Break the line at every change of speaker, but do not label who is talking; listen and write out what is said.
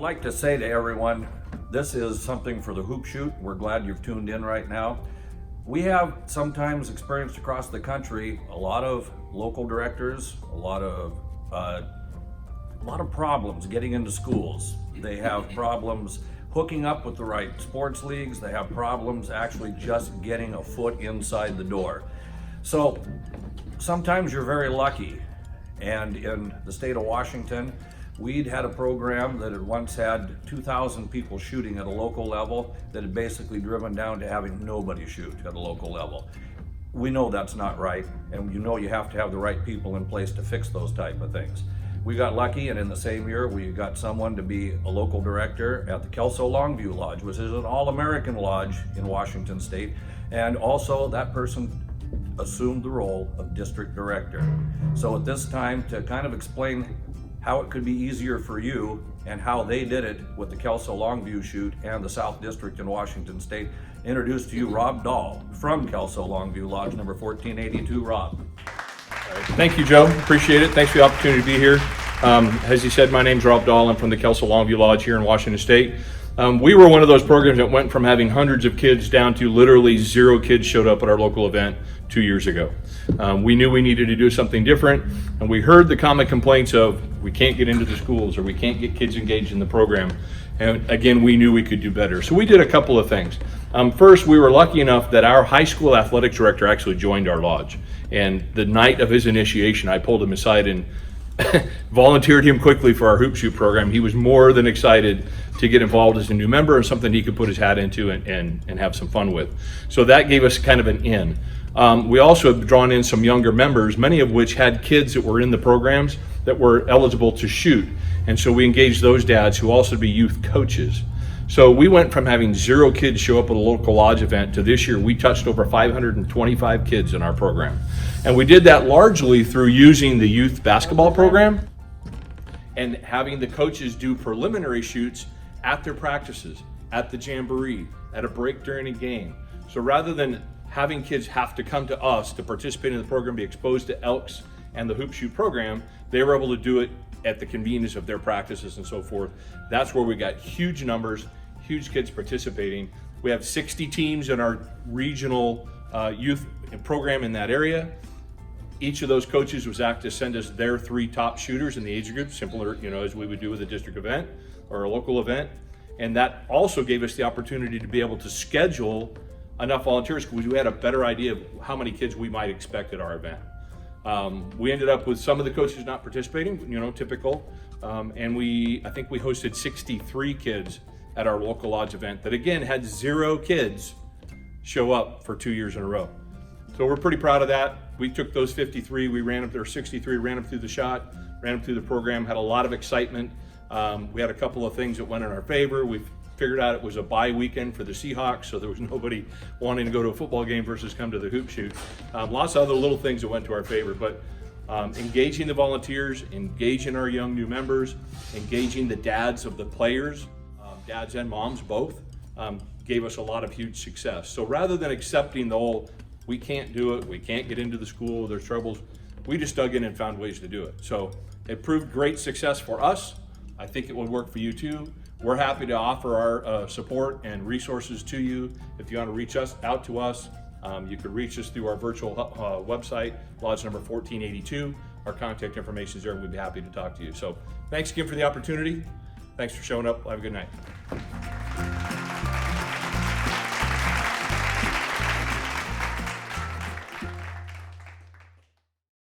like to say to everyone, this is something for the hoop shoot. We're glad you've tuned in right now. We have sometimes experienced across the country a lot of local directors, a lot of problems getting into schools. They have problems hooking up with the right sports leagues. They have problems actually just getting a foot inside the door. So sometimes you're very lucky. And in the state of Washington, we'd had a program that had once had 2,000 people shooting at a local level that had basically driven down to having nobody shoot at a local level. We know that's not right, and you know you have to have the right people in place to fix those type of things. We got lucky, and in the same year, we got someone to be a local director at the Kelso Longview Lodge, which is an all-American lodge in Washington State, and also that person assumed the role of district director. So at this time, to kind of explain how it could be easier for you and how they did it with the Kelso Longview shoot and the South District in Washington State, introduce to you Rob Dahl from Kelso Longview Lodge number 1482. Rob.
Thank you, Joe. Appreciate it. Thanks for the opportunity to be here. As you said, my name's Rob Dahl. I'm from the Kelso Longview Lodge here in Washington State. We were one of those programs that went from having hundreds of kids down to literally 0 kids showed up at our local event 2 years ago. We knew we needed to do something different, and we heard the common complaints of we can't get into the schools or we can't get kids engaged in the program. And again, we knew we could do better. So we did a couple of things. First, we were lucky enough that our high school athletics director actually joined our lodge. And the night of his initiation, I pulled him aside and volunteered him quickly for our hoop shoot program. He was more than excited to get involved as a new member and something he could put his hat into and have some fun with. So that gave us kind of an in. We also have drawn in some younger members, many of which had kids that were in the programs that were eligible to shoot. And so we engaged those dads who also be youth coaches. So we went from having 0 kids show up at a local lodge event to this year we touched over 525 kids in our program. And we did that largely through using the youth basketball program and having the coaches do preliminary shoots at their practices, at the jamboree, at a break during a game. So rather than having kids have to come to us to participate in the program, be exposed to Elks and the hoop shoot program, they were able to do it at the convenience of their practices and so forth. That's where we got huge numbers, huge kids participating. We have 60 teams in our regional youth program in that area. Each of those coaches was asked to send us their 3 top shooters in the age group, similar, as we would do with a district event or a local event. And that also gave us the opportunity to be able to schedule enough volunteers because we had a better idea of how many kids we might expect at our event. We ended up with some of the coaches not participating, typical. And I think we hosted 63 kids at our local lodge event that again had 0 kids show up for 2 years in a row. So we're pretty proud of that. We took those 53, we ran them, or 63, ran them through the shot, ran them through the program, had a lot of excitement. We had a couple of things that went in our favor. We figured out it was a bye weekend for the Seahawks, so there was nobody wanting to go to a football game versus come to the hoop shoot. Lots of other little things that went to our favor, but engaging the volunteers, engaging our young new members, engaging the dads of the players, dads and moms both, gave us a lot of huge success. So rather than accepting the whole, we can't do it, we can't get into the school, there's troubles, we just dug in and found ways to do it. So it proved great success for us. I think it will work for you too. We're happy to offer our support and resources to you. If you want to reach out to us, you can reach us through our virtual website, lodge number 1482. Our contact information is there, and we'd be happy to talk to you. So thanks again for the opportunity. Thanks for showing up. Have a good night.